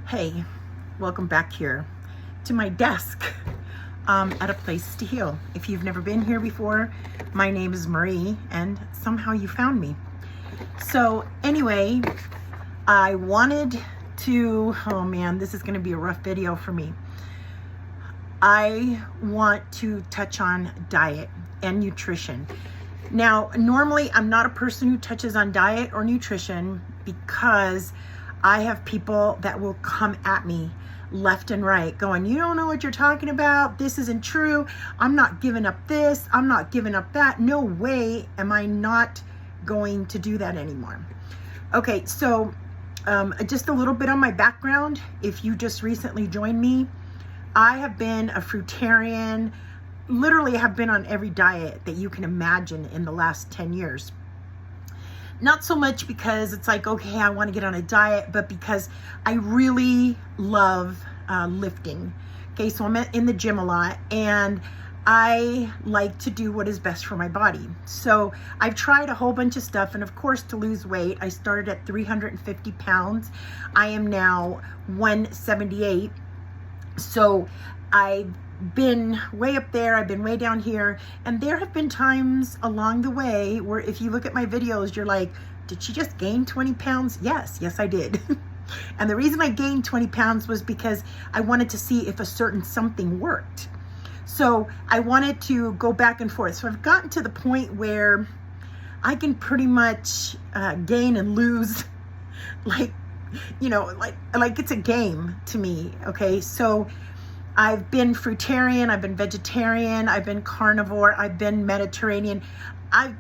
Hey, welcome back here to my desk at A Place to Heal. If you've never been here before, my name is Marie and somehow you found me. So anyway, I wanted to, oh man, this is going to be a rough video for me. I want to touch on diet and nutrition. Now, normally I'm not a person who touches on diet or nutrition because I have people that will come at me left and right going, you don't know what you're talking about. This isn't true. I'm not giving up this. I'm not giving up that. No way am I not going to do that anymore. Okay, so just a little bit on my background. If you just recently joined me, I have been a fruitarian, literally have been on every diet that you can imagine in the last 10 years. Not so much because it's like, okay, I want to get on a diet, but because I really love lifting. Okay, so I'm in the gym a lot and I like to do what is best for my body. So I've tried a whole bunch of stuff, and of course to lose weight, I started at 350 pounds. I am now 178. So I've been way up there, I've been way down here, and there have been times along the way where if you look at my videos, you're like, did she just gain 20 pounds? Yes, I did. And the reason I gained 20 pounds was because I wanted to see if a certain something worked. So I wanted to go back and forth. So I've gotten to the point where I can pretty much gain and lose like, you know, like it's a game to me. Okay, so I've been fruitarian, I've been vegetarian, I've been carnivore, I've been Mediterranean. I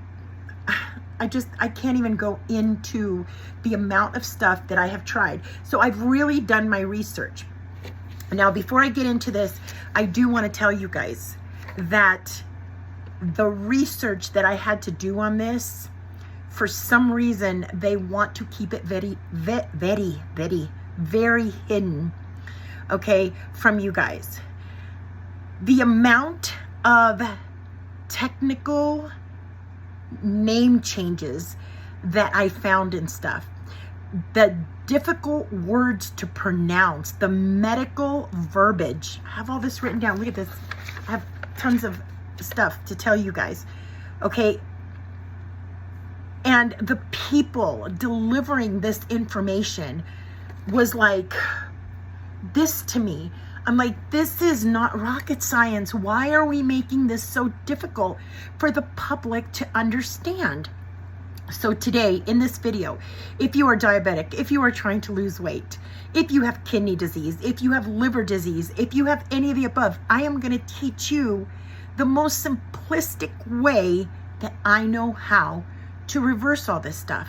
can't even go into the amount of stuff that I have tried. So I've really done my research. Now, before I get into this, I do want to tell you guys that the research that I had to do on this, for some reason, they want to keep it very hidden. Okay, from you guys. The amount of technical name changes that I found in stuff, the difficult words to pronounce, the medical verbiage. I have all this written down. Look at this. I have tons of stuff to tell you guys. Okay. And the people delivering this information was like, this to me, I'm like, this is not rocket science. Why are we making this so difficult for the public to understand? So today in this video, if you are diabetic, if you are trying to lose weight, if you have kidney disease, if you have liver disease, if you have any of the above, I am going to teach you the most simplistic way that I know how to reverse all this stuff.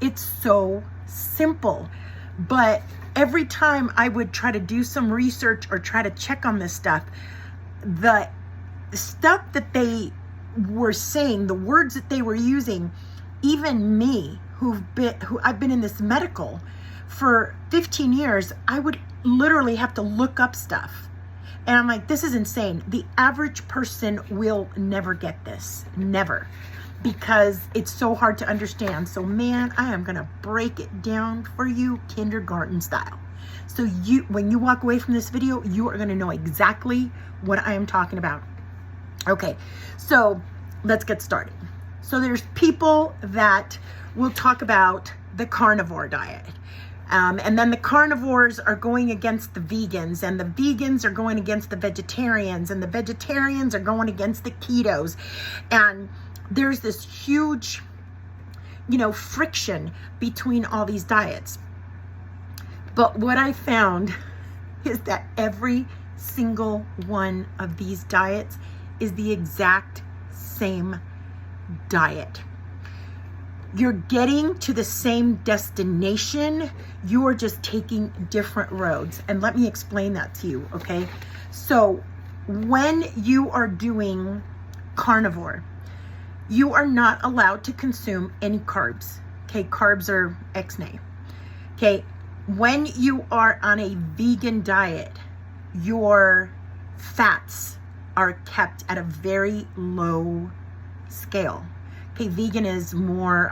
It's so simple, but every time I would try to do some research or try to check on this stuff, the stuff that they were saying, the words that they were using, even me, who I've been in this medical for 15 years, I would literally have to look up stuff. And I'm like, this is insane. The average person will never get this, never, because it's so hard to understand. So man, I am going to break it down for you kindergarten style. So when you walk away from this video, you are going to know exactly what I am talking about. Okay, so let's get started. So there's people that will talk about the carnivore diet. And then the carnivores are going against the vegans, and the vegans are going against the vegetarians, and the vegetarians are going against the ketos. And there's this huge, friction between all these diets. But what I found is that every single one of these diets is the exact same diet. You're getting to the same destination. You are just taking different roads. And let me explain that to you, okay? So when you are doing carnivore, you are not allowed to consume any carbs. Okay, carbs are ex-nay. Okay, when you are on a vegan diet, your fats are kept at a very low scale. Okay, vegan is more,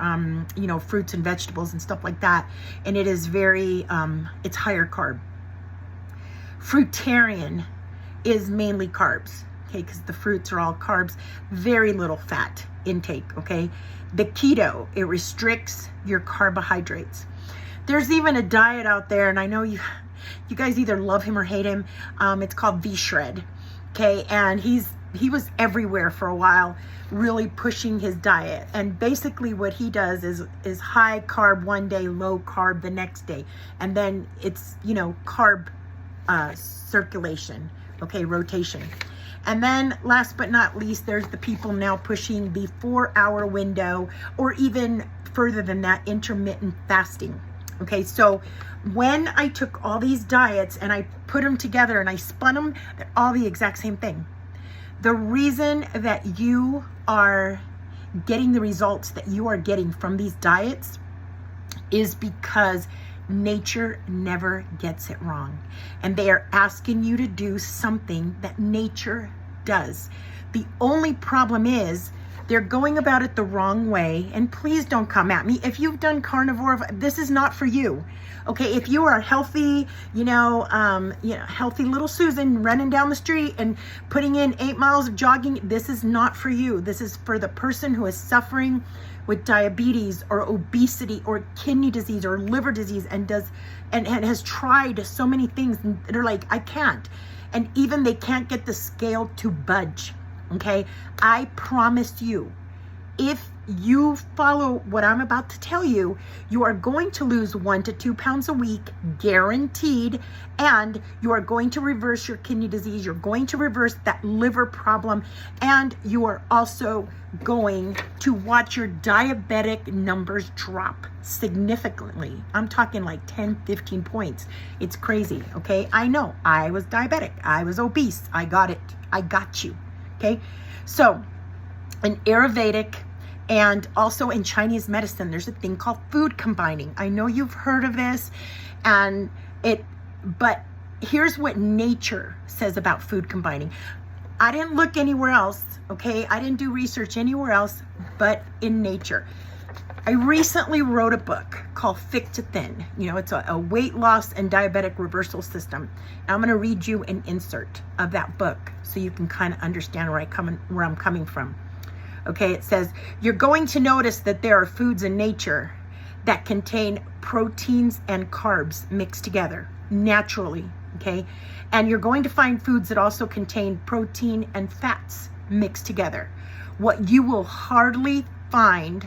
fruits and vegetables and stuff like that. And it is very, it's higher carb. Fruitarian is mainly carbs, okay, because the fruits are all carbs, very little fat intake, okay? The keto, it restricts your carbohydrates. There's even a diet out there, and I know you guys either love him or hate him. It's called V-Shred, okay? And he was everywhere for a while, really pushing his diet. And basically what he does is high carb one day, low carb the next day. And then it's, carb circulation, okay, rotation. And then last but not least, there's the people now pushing the 4-hour window, or even further than that, intermittent fasting. Okay, so when I took all these diets and I put them together and I spun them, they're all the exact same thing. The reason that you are getting the results that you are getting from these diets is because nature never gets it wrong. And they are asking you to do something that nature does. The only problem is they're going about it the wrong way. And please don't come at me. If you've done carnivore, this is not for you. Okay, if you are healthy, healthy little Susan running down the street and putting in 8 miles of jogging, this is not for you. This is for the person who is suffering with diabetes or obesity or kidney disease or liver disease and has tried so many things and they're like, I can't. And even they can't get the scale to budge. Okay, I promise you, if you follow what I'm about to tell you, you are going to lose 1 to 2 pounds a week, guaranteed, and you are going to reverse your kidney disease, you're going to reverse that liver problem, and you are also going to watch your diabetic numbers drop significantly. I'm talking like 10, 15 points. It's crazy, okay? I know, I was diabetic, I was obese, I got it, I got you. Okay, so in Ayurvedic and also in Chinese medicine, there's a thing called food combining. I know you've heard of this, but here's what nature says about food combining. I didn't look anywhere else, okay? I didn't do research anywhere else but in nature. I recently wrote a book called Thick to Thin. It's a weight loss and diabetic reversal system. And I'm going to read you an insert of that book so you can kind of understand where I'm coming from. Okay, it says, you're going to notice that there are foods in nature that contain proteins and carbs mixed together naturally, okay? And you're going to find foods that also contain protein and fats mixed together. What you will hardly find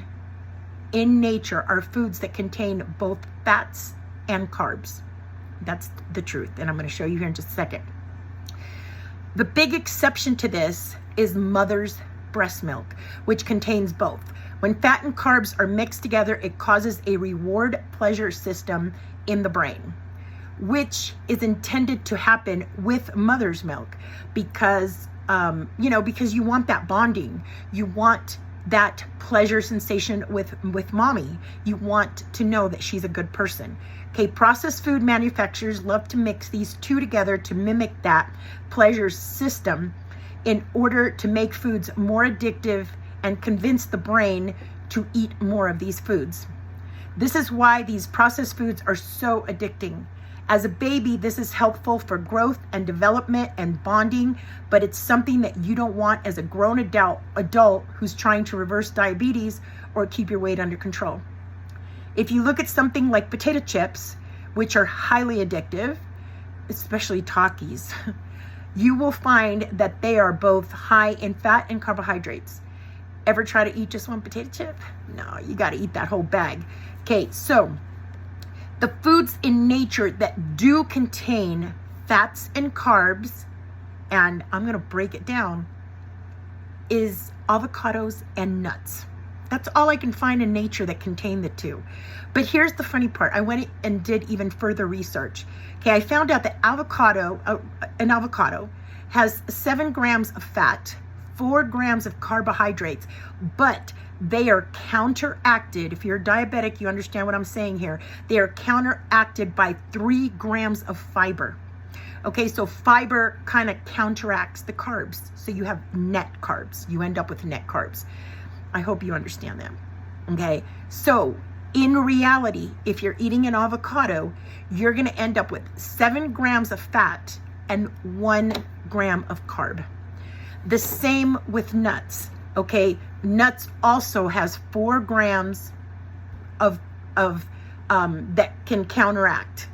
in nature are foods that contain both fats and carbs. That's the truth, and I'm going to show you here in just a second. The big exception to this is mother's breast milk, which contains both. When fat and carbs are mixed together, it causes a reward pleasure system in the brain, which is intended to happen with mother's milk because you want that bonding. You want that pleasure sensation with mommy. You want to know that she's a good person. Okay, processed food manufacturers love to mix these two together to mimic that pleasure system in order to make foods more addictive and convince the brain to eat more of these foods. This is why these processed foods are so addicting. As a baby, this is helpful for growth and development and bonding, but it's something that you don't want as a grown adult who's trying to reverse diabetes or keep your weight under control. If you look at something like potato chips, which are highly addictive, especially Takis, you will find that they are both high in fat and carbohydrates. Ever try to eat just one potato chip? No, you got to eat that whole bag. Okay, so the foods in nature that do contain fats and carbs, and I'm going to break it down, is avocados and nuts. That's all I can find in nature that contain the two. But here's the funny part. I went and did even further research. Okay, I found out that an avocado has 7 grams of fat, 4 grams of carbohydrates, but they are counteracted. If you're diabetic, you understand what I'm saying here. They are counteracted by 3 grams of fiber. Okay, so fiber kind of counteracts the carbs. So you have net carbs. You end up with net carbs. I hope you understand that. Okay, so in reality, if you're eating an avocado, you're going to end up with 7 grams of fat and 1 gram of carb. The same with nuts. Okay, nuts also has 4 grams of that can counteract.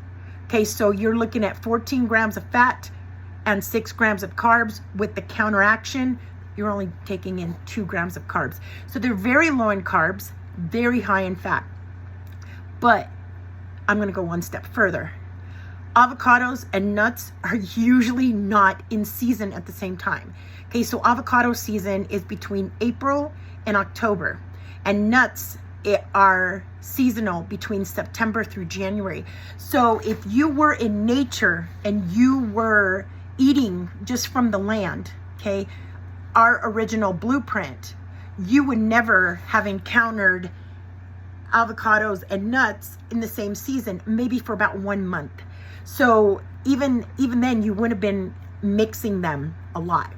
Okay, so you're looking at 14 grams of fat and 6 grams of carbs. With the counteraction, you're only taking in 2 grams of carbs. So they're very low in carbs, very high in fat. But I'm going to go one step further. Avocados and nuts are usually not in season at the same time. Okay, so avocado season is between April and October, and nuts are seasonal between September through January. So if you were in nature and you were eating just from the land, okay, our original blueprint, you would never have encountered avocados and nuts in the same season, maybe for about 1 month. So even then, you would have been mixing them a lot.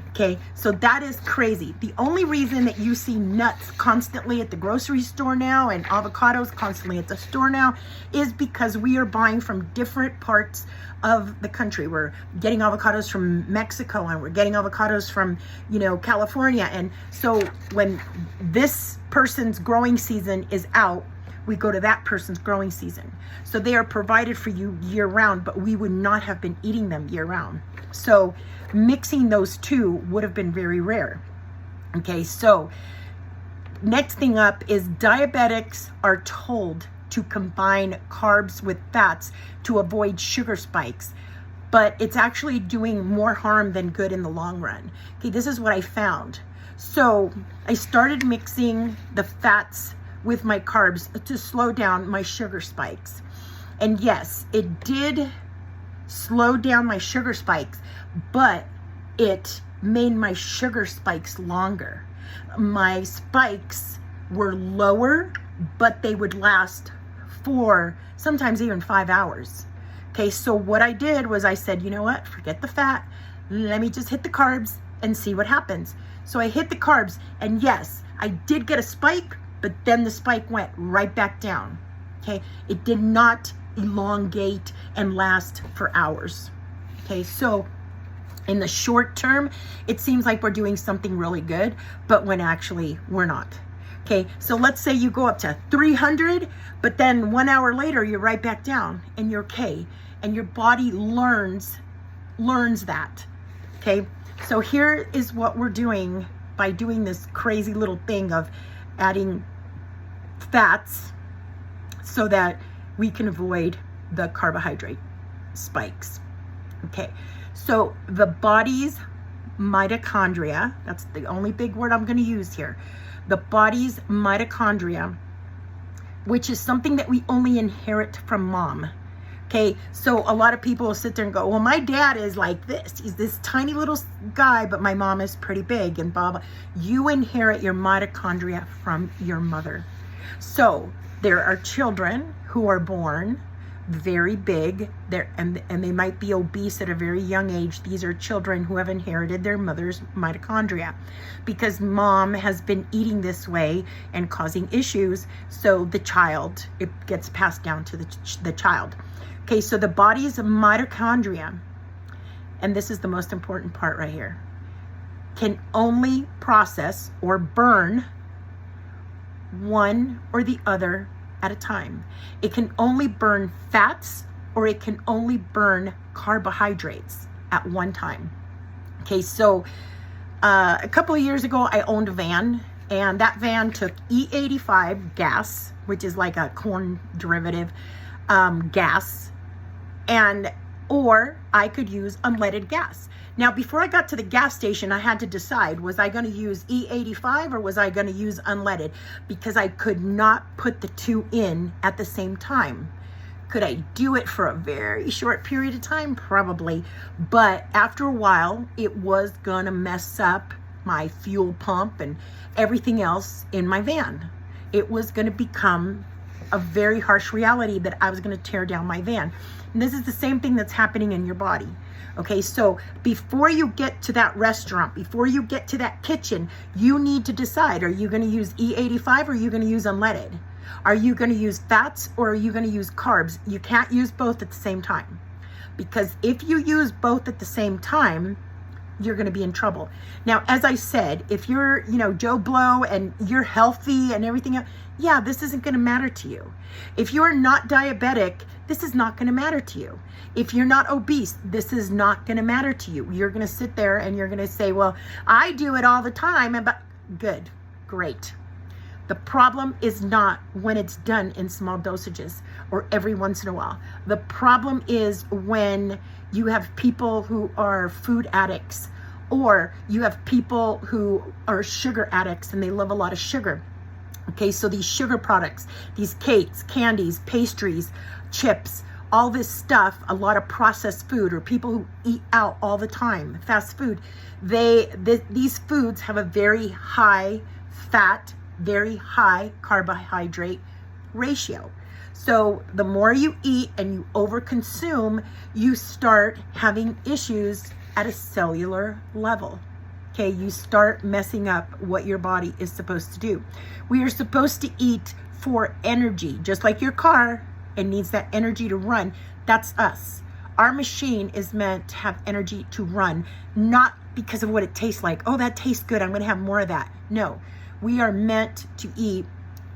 Okay, so that is crazy. The only reason that you see nuts constantly at the grocery store now and avocados constantly at the store now is because we are buying from different parts of the country. We're getting avocados from Mexico, and we're getting avocados from, California. And so when this person's growing season is out, we go to that person's growing season. So they are provided for you year round, but we would not have been eating them year round. So mixing those two would have been very rare. Okay, so next thing up is diabetics are told to combine carbs with fats to avoid sugar spikes, but it's actually doing more harm than good in the long run. Okay, this is what I found. So I started mixing the fats with my carbs to slow down my sugar spikes. And yes, it did slow down my sugar spikes, but it made my sugar spikes longer. My spikes were lower, but they would last for sometimes even 5 hours. Okay, so what I did was I said, you know what, forget the fat. Let me just hit the carbs and see what happens. So I hit the carbs, and yes, I did get a spike, but then the spike went right back down. Okay, it did not elongate and last for hours. Okay, so in the short term, it seems like we're doing something really good, but when actually we're not. Okay, so let's say you go up to 300, but then 1 hour later, you're right back down and you're okay. And your body learns that. Okay, so here is what we're doing by doing this crazy little thing of adding fats so that we can avoid the carbohydrate spikes. Okay, so the body's mitochondria, that's the only big word I'm going to use here. The body's mitochondria, which is something that we only inherit from mom. Okay, so a lot of people will sit there and go, well, my dad is like this. He's this tiny little guy, but my mom is pretty big and blah, blah. You inherit your mitochondria from your mother. So there are children who are born very big and they might be obese at a very young age. These are children who have inherited their mother's mitochondria because mom has been eating this way and causing issues. So the child, it gets passed down to the child. Okay, so the body's mitochondria, and this is the most important part right here, can only process or burn one or the other at a time. It can only burn fats or it can only burn carbohydrates at one time. Okay, so a couple of years ago, I owned a van, and that van took E85 gas, which is like a corn derivative gas, or I could use unleaded gas. Now, before I got to the gas station, I had to decide, was I going to use E85 or was I going to use unleaded? Because I could not put the two in at the same time. Could I do it for a very short period of time? Probably. But after a while, it was going to mess up my fuel pump and everything else in my van. It was going to become a very harsh reality that I was going to tear down my van. And this is the same thing that's happening in your body. Okay, so before you get to that restaurant, before you get to that kitchen, you need to decide, are you going to use E85 or are you going to use unleaded? Are you going to use fats or are you going to use carbs? You can't use both at the same time. because if you use both at the same time, you're going to be in trouble. Now, as I said, if you're, Joe Blow and you're healthy and everything else, yeah, this isn't going to matter to you. If you're not diabetic, this is not going to matter to you. If you're not obese, this is not going to matter to you. You're going to sit there and you're going to say, well, I do it all the time. Good, great. The problem is not when it's done in small dosages or every once in a while. The problem is when you have people who are food addicts, or you have people who are sugar addicts and they love a lot of sugar. Okay, so these sugar products, these cakes, candies, pastries, chips, all this stuff, a lot of processed food, or people who eat out all the time, fast food, these foods have a very high fat, very high carbohydrate ratio. So the more you eat and you overconsume, you start having issues at a cellular level. Okay, you start messing up what your body is supposed to do. We are supposed to eat for energy, just like your car. It needs that energy to run. That's us. Our machine is meant to have energy to run, not because of what it tastes like. Oh, that tastes good, I'm going to have more of that. No, we are meant to eat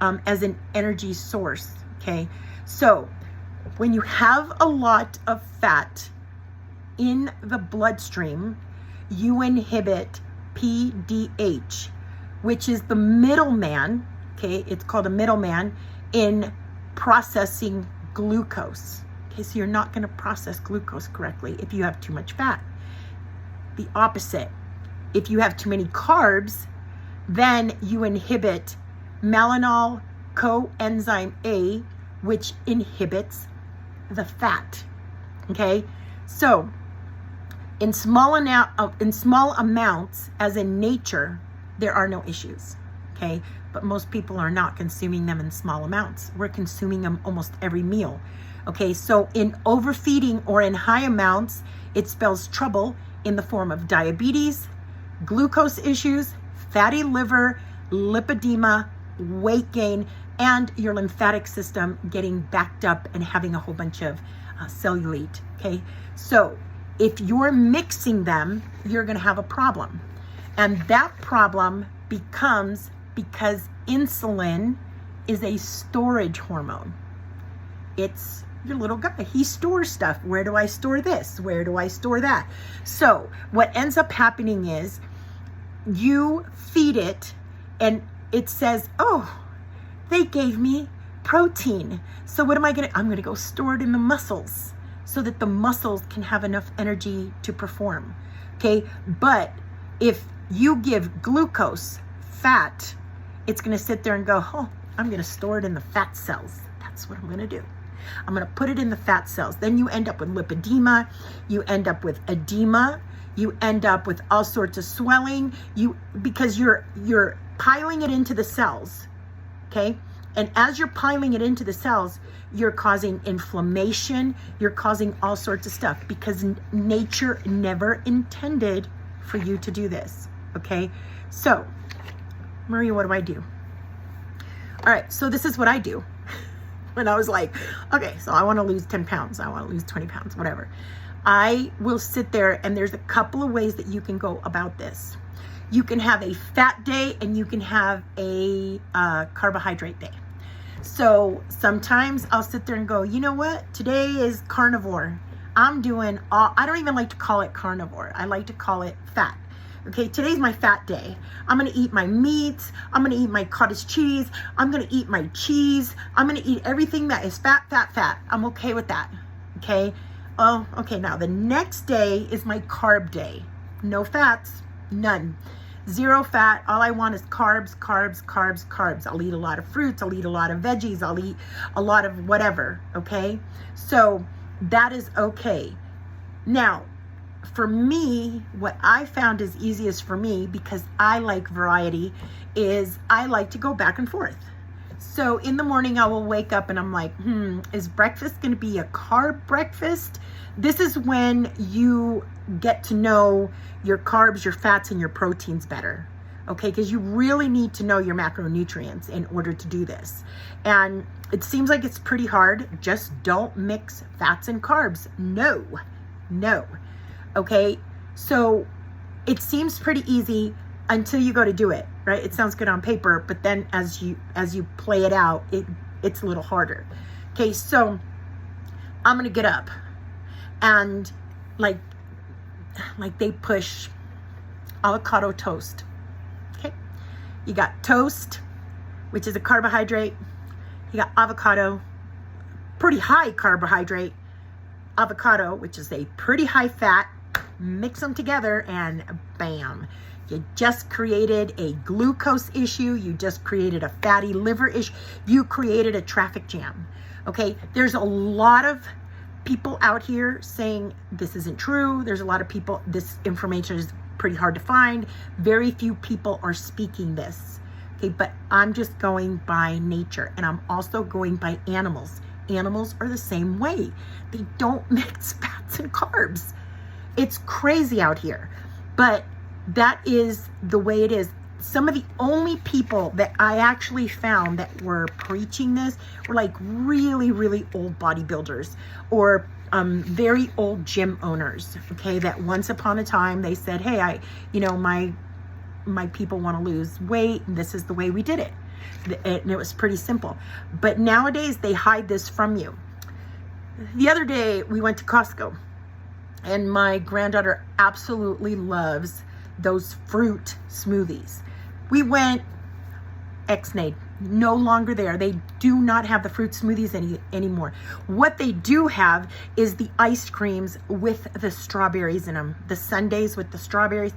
as an energy source. Okay, so when you have a lot of fat in the bloodstream, you inhibit PDH, which is the middleman. Okay, it's called a middleman in processing glucose. Okay, so you're not going to process glucose correctly if you have too much fat. The opposite, if you have too many carbs, then you inhibit malonyl coenzyme A, which inhibits the fat. Okay, so in small amounts, as in nature, there are no issues. Okay, but most people are not consuming them in small amounts. We're consuming them almost every meal. Okay, so in overfeeding or in high amounts, it spells trouble in the form of diabetes, glucose issues, fatty liver, lipedema, weight gain, and your lymphatic system getting backed up and having a whole bunch of cellulite. Okay, so if you're mixing them, you're going to have a problem. And that problem becomes because insulin is a storage hormone. It's your little guy. He stores stuff. Where do I store this? Where do I store that? So what ends up happening is you feed it and it says, oh, they gave me protein. So what am I going to, I'm going to go store it in the muscles so that the muscles can have enough energy to perform. Okay. But if you give glucose, fat, it's going to sit there and go, oh, I'm going to store it in the fat cells. That's what I'm going to do. I'm going to put it in the fat cells. Then you end up with lipedema. You end up with edema. You end up with all sorts of swelling. Because you're piling it into the cells. Okay. And as you're piling it into the cells, you're causing inflammation. You're causing all sorts of stuff because nature never intended for you to do this. Okay. So, Maria, what do I do? All right. So this is what I do. When I was like, okay, so I want to lose 10 pounds. I want to lose 20 pounds, whatever. I will sit there and there's a couple of ways that you can go about this. You can have a fat day and you can have a carbohydrate day. So sometimes I'll sit there and go, you know what? Today is carnivore. I'm doing I don't even like to call it carnivore. I like to call it fat. Okay, today's my fat day. I'm going to eat my meats. I'm going to eat my cottage cheese. I'm going to eat my cheese. I'm going to eat everything that is fat, fat, fat. I'm okay with that. Okay. Oh, okay. Now the next day is my carb day. No fats, none. Zero fat. All I want is carbs, carbs, carbs, carbs. I'll eat a lot of fruits. I'll eat a lot of veggies. I'll eat a lot of whatever. Okay. So that is okay. Now, for me, what I found is easiest for me, because I like variety, is I like to go back and forth. So in the morning, I will wake up and I'm like, is breakfast going to be a carb breakfast? This is when you get to know your carbs, your fats, and your proteins better. Okay, because you really need to know your macronutrients in order to do this. And it seems like it's pretty hard. Just don't mix fats and carbs. No, No. Okay. So it seems pretty easy until you go to do it, right? It sounds good on paper, but then as you play it out, it's a little harder. Okay. So I'm going to get up and like they push avocado toast. Okay. You got toast, which is a carbohydrate. You got avocado, pretty high carbohydrate. Avocado, which is a pretty high fat. Mix them together and bam. You just created a glucose issue. You just created a fatty liver issue. You created a traffic jam. Okay. There's a lot of people out here saying this isn't true. There's a lot of people, this information is pretty hard to find. Very few people are speaking this. Okay, but I'm just going by nature, and I'm also going by animals. Animals are the same way. They don't mix fats and carbs. It's crazy out here, but that is the way it is. Some of the only people that I actually found that were preaching this were like really, really old bodybuilders or very old gym owners. Okay, that once upon a time they said, "Hey, my people want to lose weight, and this is the way we did it." And it was pretty simple. But nowadays they hide this from you. The other day we went to Costco, and my granddaughter absolutely loves those fruit smoothies. We went ex-nade, no longer there. They do not have the fruit smoothies anymore. What they do have is the ice creams with the strawberries in them, the sundaes with the strawberries.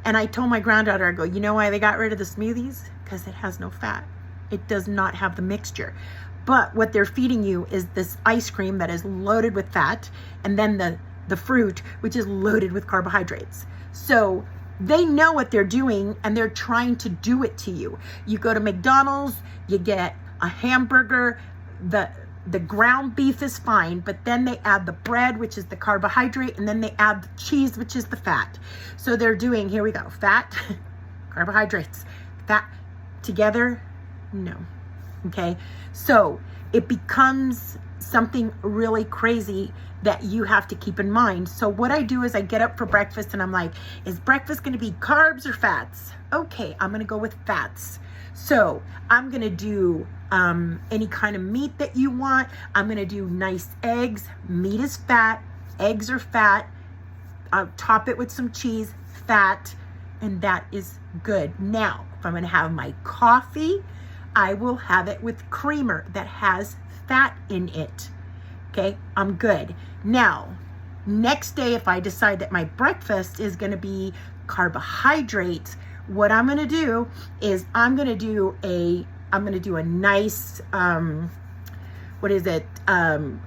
And I told my granddaughter, I go, you know why they got rid of the smoothies? Because it has no fat. It does not have the mixture. But what they're feeding you is this ice cream that is loaded with fat, and then the fruit, which is loaded with carbohydrates. So they know what they're doing, and they're trying to do it to you. You go to McDonald's, you get a hamburger, the ground beef is fine, but then they add the bread, which is the carbohydrate, and then they add the cheese, which is the fat. So they're doing, here we go, fat, carbohydrates, fat together, no. Okay, so it becomes something really crazy that you have to keep in mind. So what I do is I get up for breakfast and I'm like, is breakfast going to be carbs or fats? Okay, I'm going to go with fats. So I'm going to do any kind of meat that you want. I'm going to do nice eggs. Meat is fat. Eggs are fat. I'll top it with some cheese, fat, and that is good. Now, if I'm going to have my coffee, I will have it with creamer that has fat in it. Okay, I'm good. Now, next day, if I decide that my breakfast is going to be carbohydrates, what I'm going to do is I'm going to do a nice,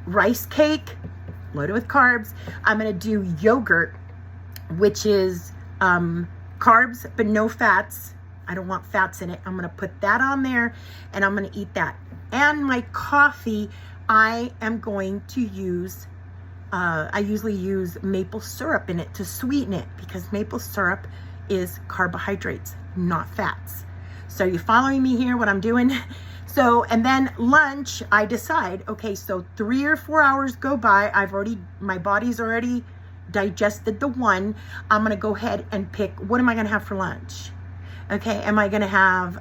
rice cake loaded with carbs. I'm going to do yogurt, which is carbs, but no fats. I don't want fats in it. I'm going to put that on there, and I'm going to eat that. And my coffee, I am going to use, I usually use maple syrup in it to sweeten it, because maple syrup is carbohydrates, not fats. So you following me here, what I'm doing? So, and then lunch, I decide, okay, so 3 or 4 hours go by. My body's already digested the one. I'm going to go ahead and pick, what am I going to have for lunch? Okay, am I going to have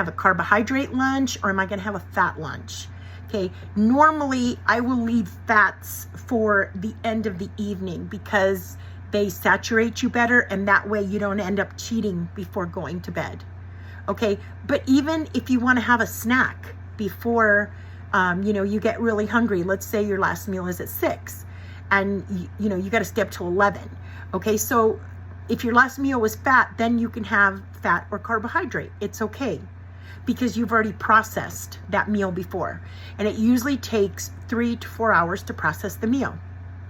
a carbohydrate lunch, or am I going to have a fat lunch? Okay, normally I will leave fats for the end of the evening because they saturate you better, and that way you don't end up cheating before going to bed. Okay, but even if you want to have a snack before, you get really hungry, let's say your last meal is at 6 and you got to stay up till 11. Okay, so if your last meal was fat, then you can have fat or carbohydrate. It's okay, because you've already processed that meal before. And it usually takes 3 to 4 hours to process the meal.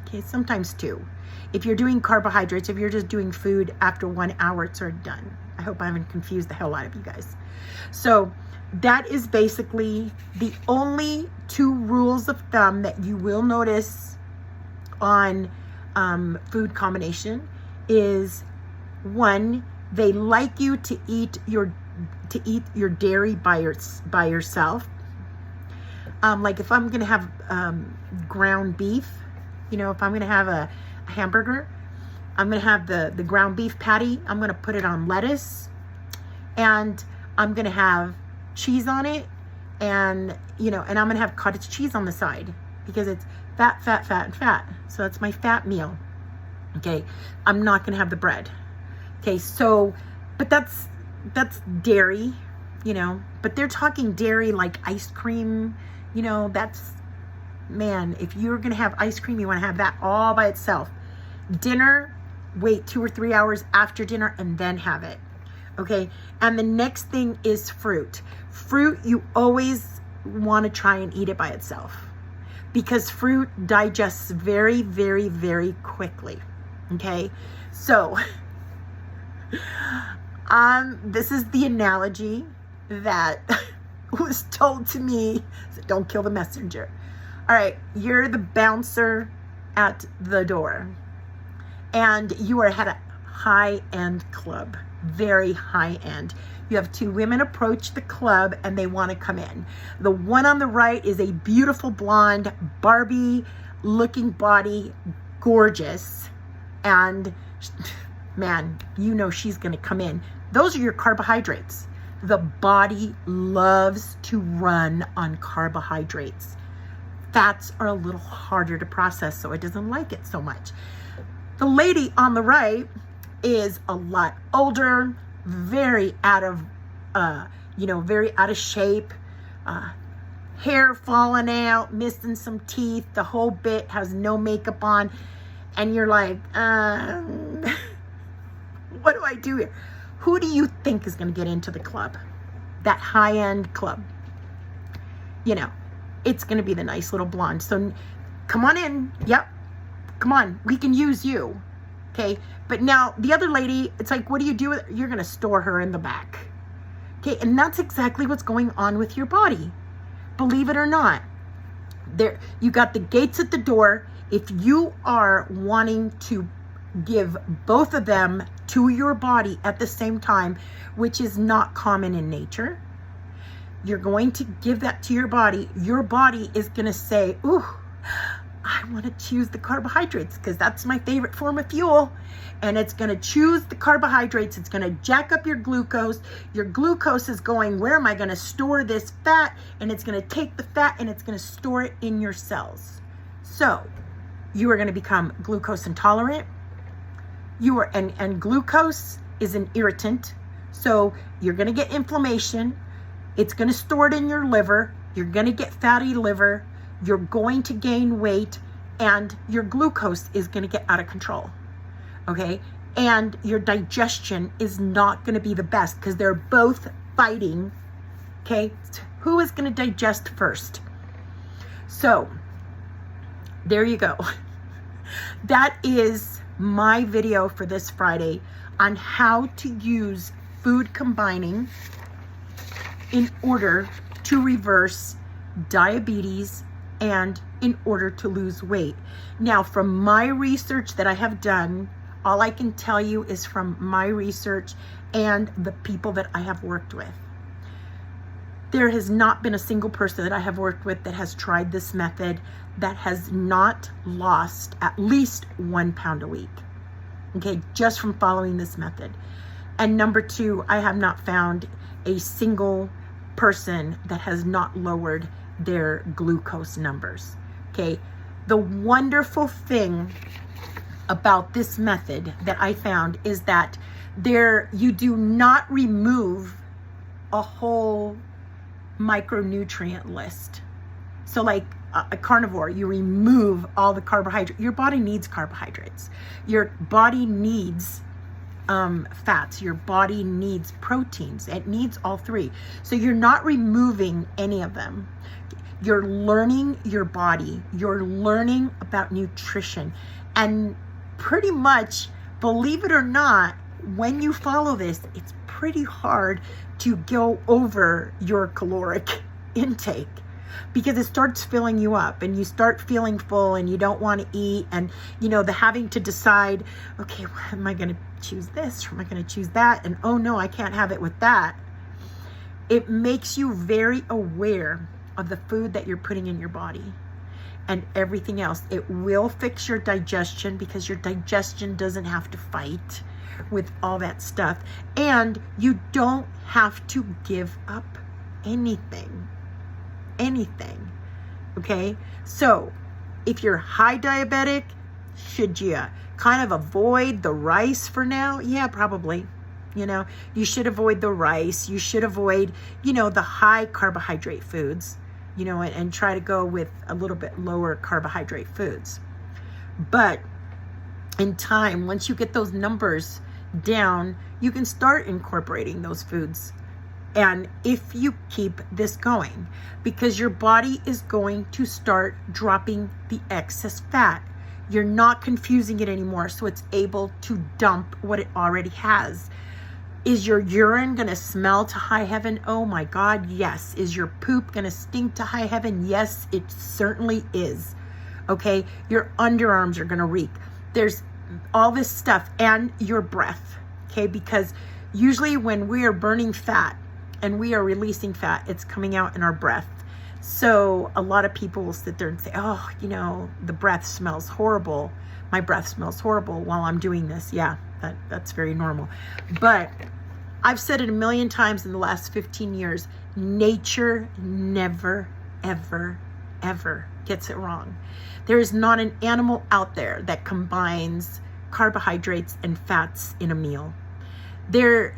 Okay, sometimes 2. If you're doing carbohydrates, if you're just doing food, after 1 hour, it's already done. I hope I haven't confused the hell out of you guys. So that is basically the only 2 rules of thumb that you will notice on food combination is, 1, they like you to eat your dairy by yourself. Like if I'm gonna have ground beef, You know, if I'm going to have a hamburger, I'm going to have the ground beef patty. I'm going to put it on lettuce, and I'm going to have cheese on it, and, you know, and I'm going to have cottage cheese on the side because it's fat, fat, fat, and fat. So that's my fat meal. Okay. I'm not going to have the bread. Okay. So, but that's dairy, you know, but they're talking dairy like ice cream, you know, that's, man, if you're going to have ice cream, you want to have that all by itself. Dinner, wait 2 or 3 hours after dinner and then have it. Okay. And the next thing is fruit. Fruit, you always want to try and eat it by itself because fruit digests very, very, very quickly. Okay. So, this is the analogy that was told to me. So don't kill the messenger. All right. You're the bouncer at the door and you are at a high-end club, very high-end. You have 2 women approach the club and they want to come in. The one on the right is a beautiful blonde Barbie looking body, gorgeous. And man, you know she's going to come in. Those are your carbohydrates. The body loves to run on carbohydrates. Fats are a little harder to process, so it doesn't like it so much. The lady on the right is a lot older, very out of, very out of shape, hair falling out, missing some teeth, the whole bit, has no makeup on. And you're like, what do I do here? Who do you think is going to get into the club? That high-end club. You know, it's going to be the nice little blonde. So come on in. Yep. Come on. We can use you. Okay. But now the other lady, it's like, what do you do with her? You're going to store her in the back. Okay. And that's exactly what's going on with your body. Believe it or not. There, you got the gates at the door. If you are wanting to give both of them to your body at the same time, which is not common in nature, you're going to give that to your body. Your body is going to say, ooh, I want to choose the carbohydrates because that's my favorite form of fuel. And it's going to choose the carbohydrates. It's going to jack up your glucose. Your glucose is going, where am I going to store this fat? And it's going to take the fat and it's going to store it in your cells. So you are going to become glucose intolerant. And glucose is an irritant. So you're going to get inflammation. It's going to store it in your liver. You're going to get fatty liver. You're going to gain weight and your glucose is going to get out of control. Okay. And your digestion is not going to be the best because they're both fighting. Okay. Who is going to digest first? So there you go. That is my video for this Friday on how to use food combining in order to reverse diabetes and in order to lose weight. Now, from my research that I have done, all I can tell you is from my research and the people that I have worked with. There has not been a single person that I have worked with that has tried this method that has not lost at least 1 pound a week. Okay, just from following this method. And number 2, I have not found a single person that has not lowered their glucose numbers. Okay, the wonderful thing about this method that I found is that you do not remove a whole micronutrient list. So like a carnivore, you remove all the carbohydrate. Your body needs carbohydrates. Your body needs fats. Your body needs proteins. It needs all 3. So you're not removing any of them. You're learning your body. You're learning about nutrition. And pretty much, believe it or not, when you follow this, it's pretty hard to go over your caloric intake because it starts filling you up and you start feeling full and you don't want to eat. And, the having to decide, okay, am I going to choose this or am I going to choose that? And oh no, I can't have it with that. It makes you very aware of the food that you're putting in your body. and everything else. It will fix your digestion because your digestion doesn't have to fight with all that stuff. And you don't have to give up anything. Okay? So if you're high diabetic, should you kind of avoid the rice for now? Yeah, probably. You should avoid the rice. You should avoid, the high carbohydrate foods, and try to go with a little bit lower carbohydrate foods. But in time, once you get those numbers down, you can start incorporating those foods. And if you keep this going, because your body is going to start dropping the excess fat. You're not confusing it anymore, so it's able to dump what it already has. Is your urine going to smell to high heaven? Oh my God, yes. Is your poop going to stink to high heaven? Yes, it certainly is. Okay, your underarms are going to reek. There's all this stuff, and your breath. Okay, because usually when we are burning fat and we are releasing fat, it's coming out in our breath. So a lot of people will sit there and say, oh, the breath smells horrible. My breath smells horrible while I'm doing this. Yeah, that's very normal. But I've said it a million times in the last 15 years, nature never, ever, ever gets it wrong. There is not an animal out there that combines carbohydrates and fats in a meal. There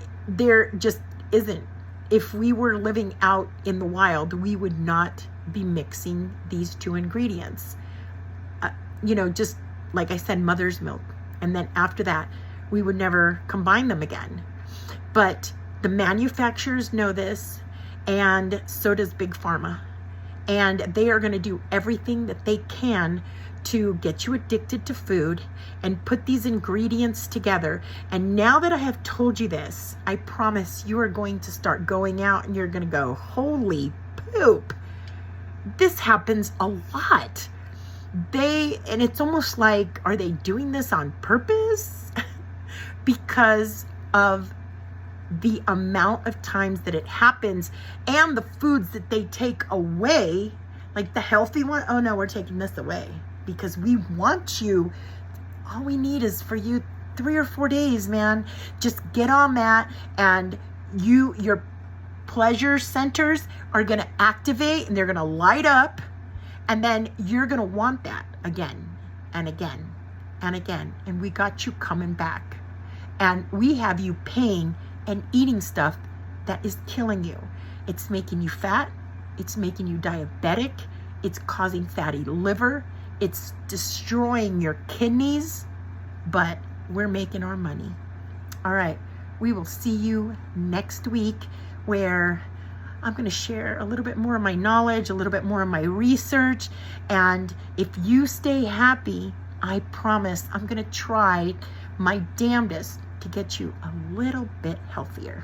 just isn't. If we were living out in the wild, we would not be mixing these two ingredients. Just like I said, mother's milk. And then after that, we would never combine them again. But the manufacturers know this, and so does Big Pharma. And they are going to do everything that they can to get you addicted to food and put these ingredients together. And now that I have told you this, I promise you are going to start going out and you're going to go, holy poop. This happens a lot. And it's almost like, are they doing this on purpose? Because of the amount of times that it happens and the foods that they take away, like the healthy one. Oh no, we're taking this away because we want you. All we need is for you 3 or 4 days, man. Just get on that, and your pleasure centers are going to activate and they're going to light up, and then you're going to want that again and again and again. And we got you coming back, and we have you paying and eating stuff that is killing you. It's making you fat. It's making you diabetic. It's causing fatty liver. It's destroying your kidneys. But we're making our money. All right. We will see you next week, where I'm going to share a little bit more of my knowledge, a little bit more of my research. And if you stay happy, I promise I'm going to try my damnedest to get you a little bit healthier.